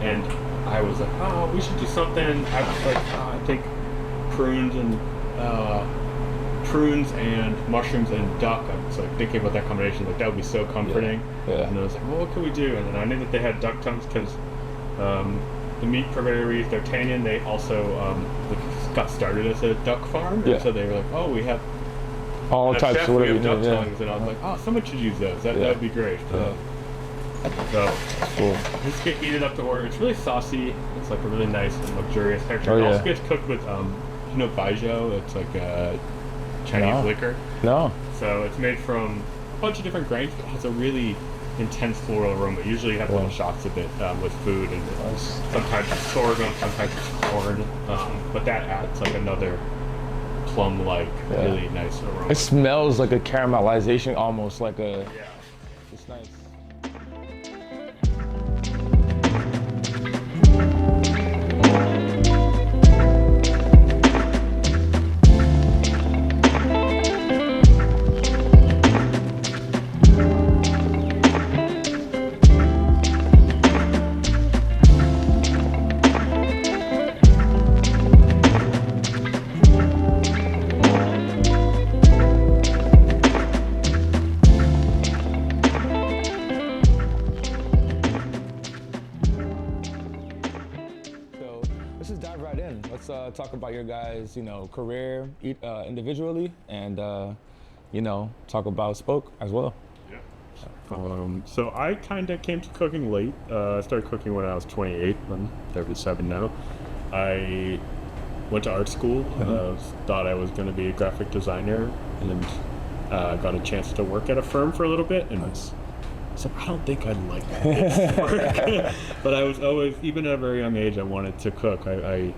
and I was like, oh, we should do something. I was like, I think prunes and mushrooms and duck. I was like thinking about that combination, like that would be so comforting. Yeah. And I was like, well, what can we do? And then I knew that they had duck tongues because the meat purveyors, D'Artagnan, they also got started as a duck farm. And so they were like, oh, we have all types chef, of whatever we have you duck need. tongues. And I was like, oh, someone should use those. That would be great. So Cool. just get heated up to order. It's really saucy. It's like a really nice and luxurious texture. Oh, It yeah. also gets cooked with baijiu. It's like a Chinese liquor. No. So it's made from a bunch of different grains. It has a really intense floral aroma. Usually you have little shots of it with food, and sometimes it's sorghum, sometimes it's corn. But that adds like another plum-like, really nice aroma. It smells like a caramelization, almost like a. Yeah. It's nice. Let's just dive right in. Let's talk about your guys', career individually, and talk about Spoke as well. Yeah. So I kind of came to cooking late. I started cooking when I was 28. I'm 37 now. I went to art school. Thought I was going to be a graphic designer, and got a chance to work at a firm for a little bit. And so I don't think I'd like this work. But I was always, even at a very young age, I wanted to cook. I'm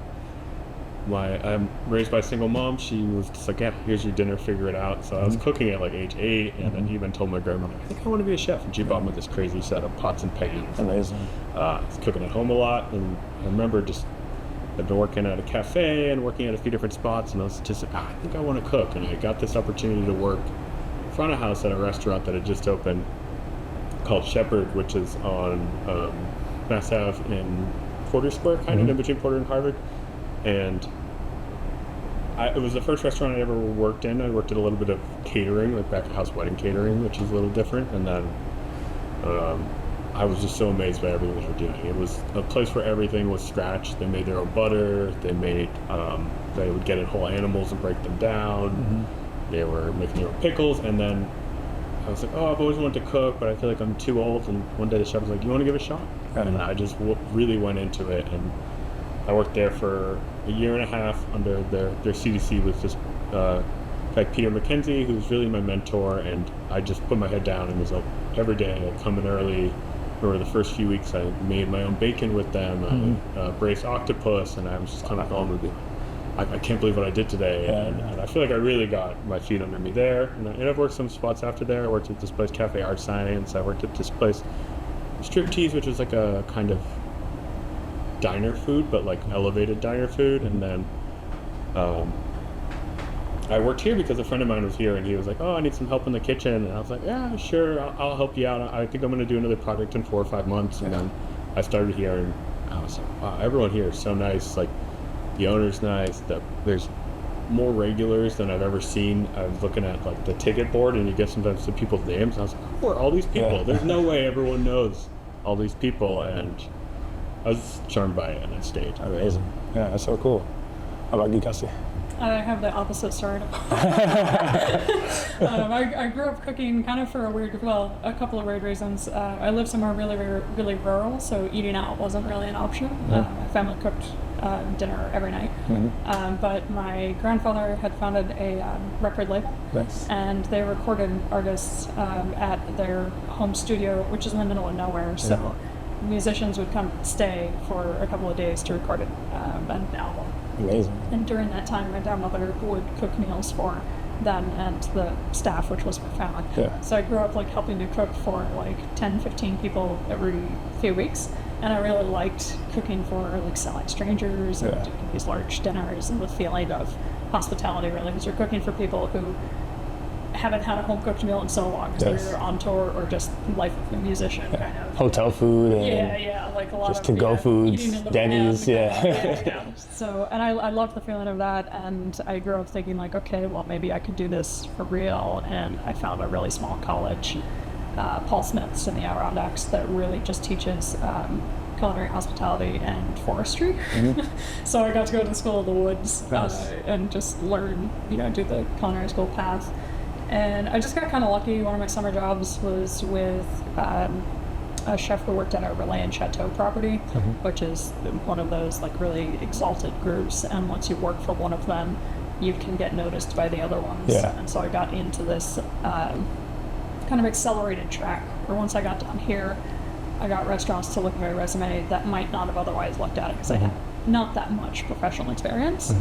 raised by a single mom. She was just like, yeah, here's your dinner, figure it out. So I was cooking at like age 8, and then even told my grandmother, I think I want to be a chef. And she bought me this crazy set of pots and pans. Amazing. I was cooking at home a lot, and I remember I'd been working at a cafe and working at a few different spots, and I was just like, I think I want to cook. And I got this opportunity to work in front of house at a restaurant that had just opened called Shepherd, which is on Mass Ave in Porter Square, kind of in between Porter and Harvard. And it was the first restaurant I ever worked in. I worked at a little bit of catering, like back of house wedding catering, which is a little different. And then I was just so amazed by everything they were doing. It was a place where everything was scratched. They made their own butter. They would get in whole animals and break them down. They were making their own pickles. And then I was like, oh, I've always wanted to cook, but I feel like I'm too old. And one day the chef was like, you want to give it a shot? And I just really went into it. And I worked there for a year and a half under their CDC with this guy, Peter McKenzie, who was really my mentor. And I just put my head down and was up every day. I'd come in early. For the first few weeks, I made my own bacon with them. I braised octopus, and I was just kind of home and I can't believe what I did today. And I feel like I really got my feet under me there. And I've worked some spots after there. I worked at this place, Cafe Art Science. I worked at this place, Striptease, which was like a kind of diner food, but like elevated diner food. And then I worked here because a friend of mine was here, and he was like, oh, I need some help in the kitchen. And I was like, yeah, sure, I'll help you out. I think I'm going to do another project in 4 or 5 months. And then I started here, and I was like, wow, everyone here is so nice. Like, the owner's nice. There's more regulars than I've ever seen. I was looking at like the ticket board, and you get sometimes the people's names. And I was like, who are all these people? There's no way everyone knows all these people. And I was charmed by it, and I stayed. Amazing. Yeah, that's so cool. How about you, Kelcey? I have the opposite story. I grew up cooking kind of for a couple of weird reasons. I lived somewhere really, really rural, so eating out wasn't really an option. My family cooked dinner every night. But my grandfather had founded a record label, and they recorded artists at their home studio, which is in the middle of nowhere. So musicians would come stay for a couple of days to record an album. Amazing. And during that time, my grandmother would cook meals for them and the staff, which was my family. So I grew up like helping to cook for like 10, 15 people every few weeks. And I really liked cooking for like select strangers and doing these large dinners, and the feeling of hospitality really, because you're cooking for people who haven't had a home cooked meal in so long, because they're either on tour or just life of a musician kind of. Hotel food and Yeah, like a lot just of to-go foods, eating in the Denny's, van, yeah. So, and I loved the feeling of that, and I grew up thinking like, okay, well maybe I could do this for real, and I found a really small college, Paul Smith's in the Adirondacks, that really just teaches culinary hospitality and forestry. So I got to go to the School of the Woods and just learn, do the culinary school path. And I just got kind of lucky. One of my summer jobs was with a chef who worked at a Relais and Chateau property, which is one of those like really exalted groups. And once you work for one of them, you can get noticed by the other ones. And so I got into this kind of accelerated track where once I got down here, I got restaurants to look at my resume that might not have otherwise looked at it, because I had not that much professional experience.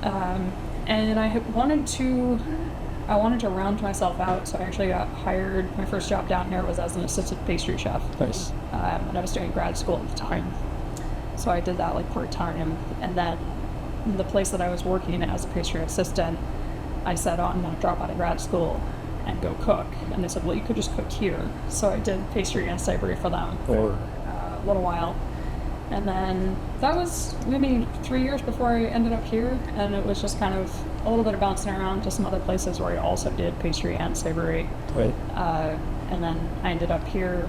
And I wanted to round myself out, so I actually got hired. My first job down here was as an assistant pastry chef. Nice. And I was doing grad school at the time. So I did that like part-time. And then the place that I was working as a pastry assistant, I said, oh, I'm going to drop out of grad school and go cook. And they said, well, you could just cook here. So I did pastry and savory for them for a little while. And then that was maybe 3 years before I ended up here. And it was just kind of a little bit of bouncing around to some other places where I also did pastry and savory. Right. And then I ended up here.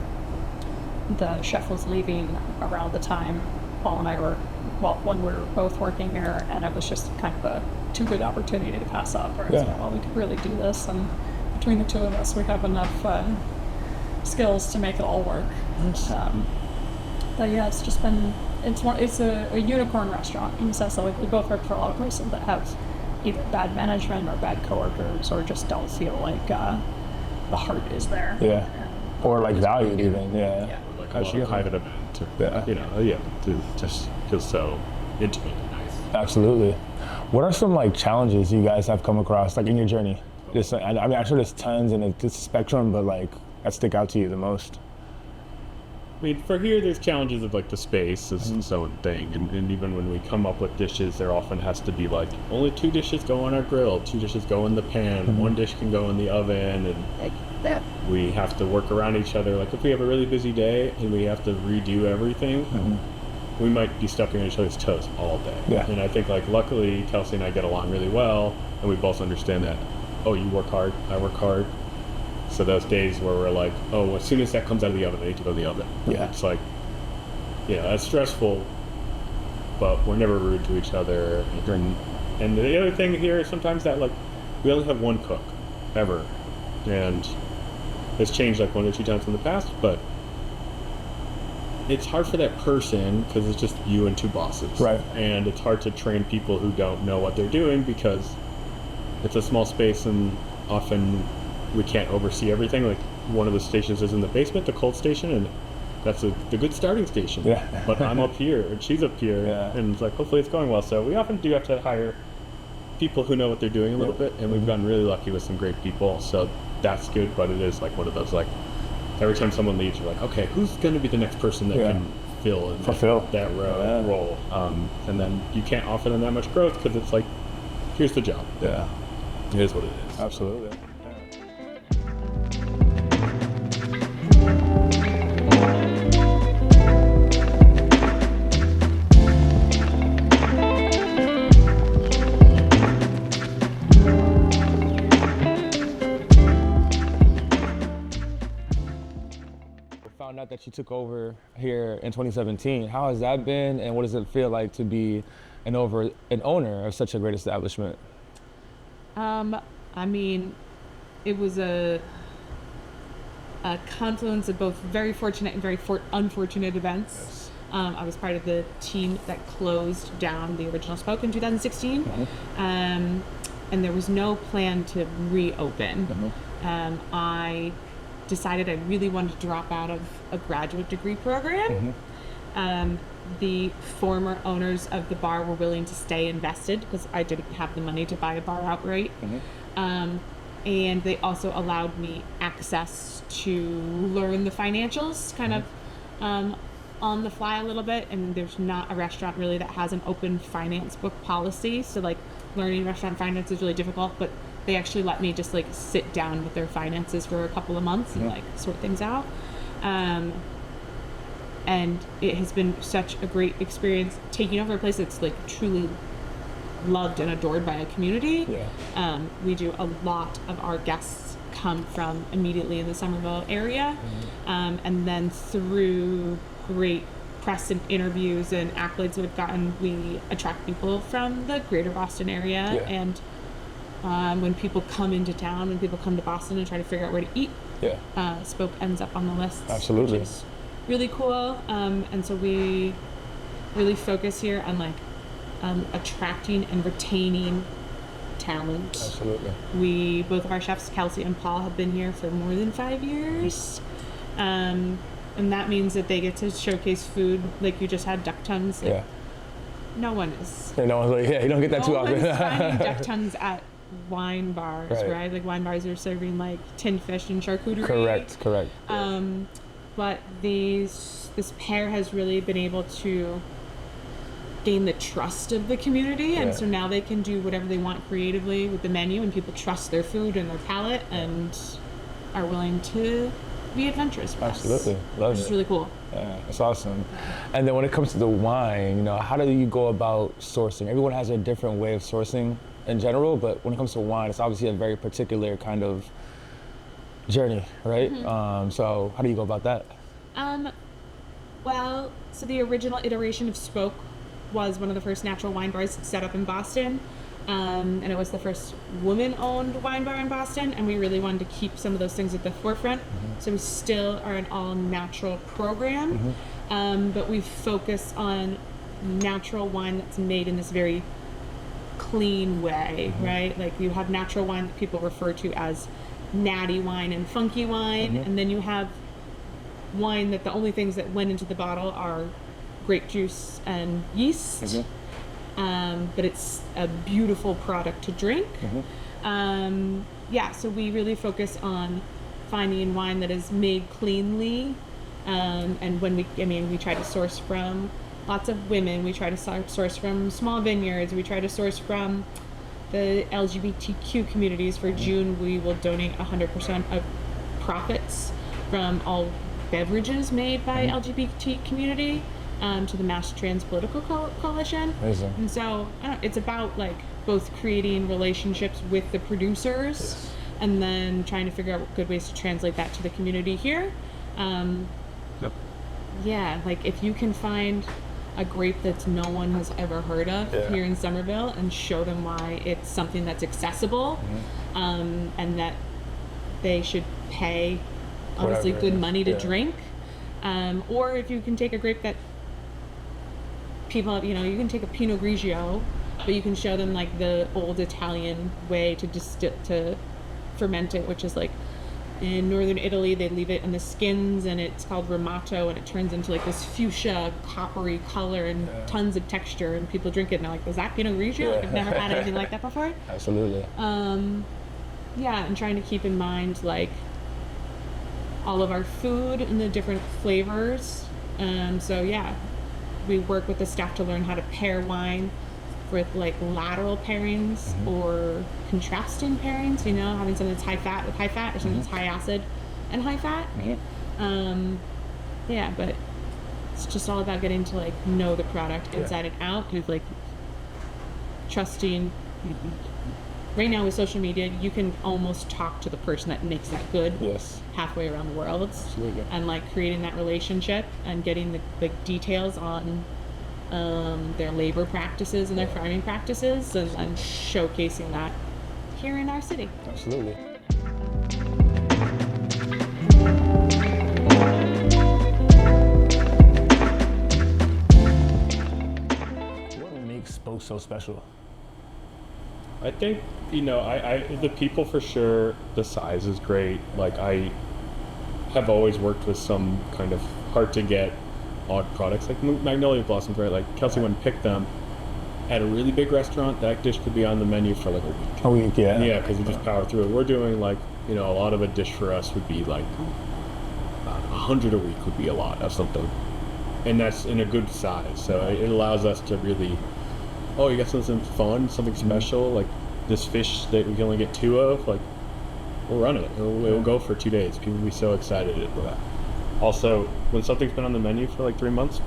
The chef was leaving around the time Paul and I were, when we were both working here, and it was just kind of a too good opportunity to pass up. Where I was like, well, we could really do this, and between the two of us, we have enough skills to make it all work. But yeah, it's just been, it's a unicorn restaurant in the sense that we both work for a lot of places that have either bad management or bad coworkers, or just don't feel like the heart is there. Yeah. Or like valued even. Yeah. Like a lot of private event. To just feels so intimate and nice. Absolutely. What are some like challenges you guys have come across like in your journey? Just, I mean, I'm sure there's tons and it's a spectrum, but like that stick out to you the most. I mean, for here, there's challenges of like the space is its own thing, and even when we come up with dishes, there often has to be like only 2 dishes go on our grill, 2 dishes go in the pan, 1 dish can go in the oven, and we have to work around each other. Like if we have a really busy day and we have to redo everything, we might be stuck on each other's toes all day. Yeah. And I think like luckily Kelcey and I get along really well, and we both understand that. Oh, you work hard, I work hard. So those days where we're like, oh, as soon as that comes out of the oven, I need to go to the oven. Yeah. It's like, that's stressful, but we're never rude to each other. And the other thing here is sometimes that like, we only have 1 cook, ever. And it's changed like 1 or 2 times in the past, but it's hard for that person because it's just you and 2 bosses. Right. And it's hard to train people who don't know what they're doing because it's a small space and often we can't oversee everything. Like one of the stations is in the basement, the cold station, and that's the good starting station. Yeah. But I'm up here and she's up here, and it's like hopefully it's going well. So we often do have to hire people who know what they're doing a little bit, and we've gotten really lucky with some great people. So that's good, but it is like one of those like every time someone leaves, you're like, okay, who's going to be the next person that can fulfill that role? And then you can't offer them that much growth because it's like, here's the job. Yeah. It is what it is. Absolutely. Found out that you took over here in 2017. How has that been, and what does it feel like to be an owner of such a great establishment? I mean, it was a confluence of both very fortunate and very unfortunate events. Yes. I was part of the team that closed down the original Spoke in 2016, and there was no plan to reopen. I decided I really wanted to drop out of a graduate degree program. The former owners of the bar were willing to stay invested because I didn't have the money to buy a bar outright. And they also allowed me access to learn the financials kind of on the fly a little bit. And there's not a restaurant really that has an open finance book policy. So like learning restaurant finance is really difficult, but they actually let me just like sit down with their finances for a couple of months and like sort things out. And it has been such a great experience taking over a place that's like truly loved and adored by a community. Yeah. We do a lot of our guests come from immediately in the Somerville area, and then through great press and interviews and accolades we've gotten, we attract people from the greater Boston area. Yeah. And when people come into town, when people come to Boston and try to figure out where to eat, Spoke ends up on the list. Absolutely. Which is really cool. And so we really focus here on like attracting and retaining talent. Absolutely. Both of our chefs, Kelcey and Paul, have been here for more than 5 years. And that means that they get to showcase food. Like you just had duck tongues. Like, no one is. You don't get that too often. No one's finding duck tongues at wine bars, right? Like wine bars are serving like tinned fish and charcuterie. Correct. But this pair has really been able to gain the trust of the community, and so now they can do whatever they want creatively with the menu, and people trust their food and their palate and are willing to be adventurous with Absolutely. us. Love which it. is really cool. Yeah, it's awesome. And then when it comes to the wine, how do you go about sourcing? Everyone has a different way of sourcing in general, but when it comes to wine, it's obviously a very particular kind of journey, right? So how do you go about that? Well, so the original iteration of Spoke was one of the first natural wine bars set up in Boston. And it was the first woman-owned wine bar in Boston, and we really wanted to keep some of those things at the forefront. So we still are an all-natural program, but we focus on natural wine that's made in this very clean way, right? Like you have natural wine that people refer to as natty wine and funky wine, and then you have wine that the only things that went into the bottle are grape juice and yeast. But it's a beautiful product to drink. So we really focus on finding wine that is made cleanly. And when we try to source from lots of women, we try to source from small vineyards, we try to source from the LGBTQ communities. For June, we will donate 100% of profits from all beverages made by LGBT community to the Mass Trans Political Coalition. Amazing. And so it's about like both creating relationships with the producers and then trying to figure out good ways to translate that to the community here. Yeah, like if you can find a grape that no one has ever heard of here in Somerville and show them why it's something that's accessible, and that they should pay honestly good money to drink, or if you can take a grape that people, you can take a Pinot Grigio, but you can show them like the old Italian way to ferment it, which is like in northern Italy they leave it in the skins and it's called ramato, and it turns into like this fuchsia coppery color and tons of texture, and people drink it and they're like, is that Pinot Grigio? Like, I've never had anything like that before. Absolutely. And trying to keep in mind like all of our food and the different flavors. We work with the staff to learn how to pair wine with like lateral pairings or contrasting pairings, having something that's high fat with high fat or something that's high acid and high fat. But it's just all about getting to like know the product inside and out, and like trusting. Right now with social media, you can almost talk to the person that makes it good halfway around the world. Absolutely. And like creating that relationship and getting the details on their labor practices and their farming practices, and showcasing that here in our city. Absolutely. What makes Spoke so special? I think, the people for sure, the size is great. Like, I have always worked with some kind of hard to get odd products, like magnolia blossoms, right? Like, Kelcey went and picked them at a really big restaurant. That dish could be on the menu for like a week. A week, yeah. Yeah, because you just power through it. We're doing like, a lot of a dish for us would be like 100 a week would be a lot of something. And that's in a good size. So it allows us to really, you got something fun, something special. Like, this fish that we can only get 2 of, like, we'll run it. It'll go for 2 days. People will be so excited. Also, when something's been on the menu for like 3 months,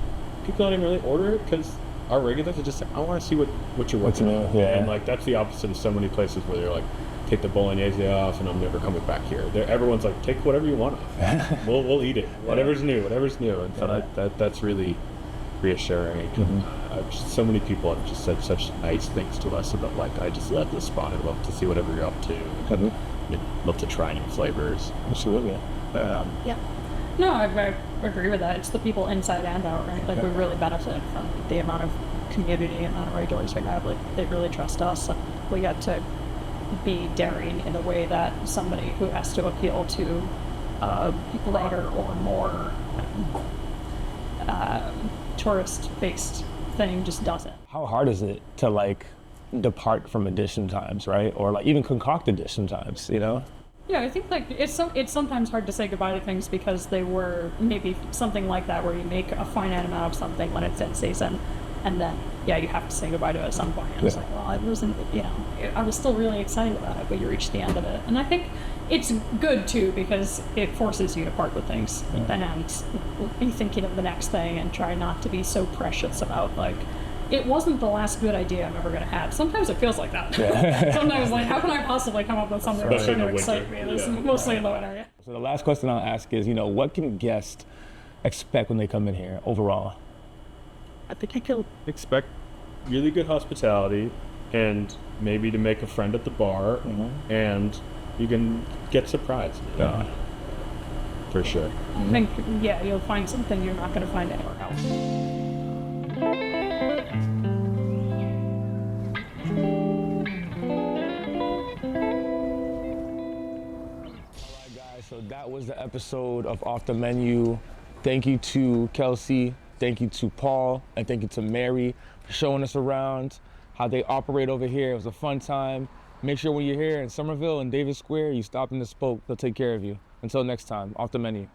people don't even really order it because our regulars are just like, I want to see what you're working on. Yeah. And like that's the opposite of so many places where they're like, take the bolognese off and I'm never coming back here. Everyone's like, take whatever you want off. we'll eat it. Whatever's new. And so that's really reassuring. So many people have just said such nice things to us about like, I just love this spot. I'd love to see whatever you're up to. I'd love to try new flavors. Absolutely. Yeah. No, I agree with that. It's the people inside and out, right? Like we really benefit from the amount of community, amount of regulars we have. Like they really trust us. We get to be daring in a way that somebody who has to appeal to broader or more tourist-based thing just doesn't. How hard is it to like depart from edition times, right? Or like even concoct edition times, you know? Yeah, I think like it's sometimes hard to say goodbye to things because they were maybe something like that where you make a finite amount of something when it's in season, and then you have to say goodbye to it at some point. And it's like, well, I wasn't, I was still really excited about it, but you reach the end of it, and I think it's good too because it forces you to part with things and be thinking of the next thing and try not to be so precious about like. It wasn't the last good idea I'm ever going to have. Sometimes it feels like that. Yeah. Sometimes, like, how can I possibly come up with something that's going to excite me? This is mostly in the winter, yeah. So the last question I'll ask is, what can guests expect when they come in here overall? I think you can expect really good hospitality and maybe to make a friend at the bar, and you can get surprised. For sure. I think, you'll find something you're not going to find anywhere else. So that was the episode of Off the Menu. Thank you to Kelcey, thank you to Paul, and thank you to Mary for showing us around how they operate over here. It was a fun time. Make sure when you're here in Somerville and Davis Square, you stop in the Spoke. They'll take care of you. Until next time, Off the Menu.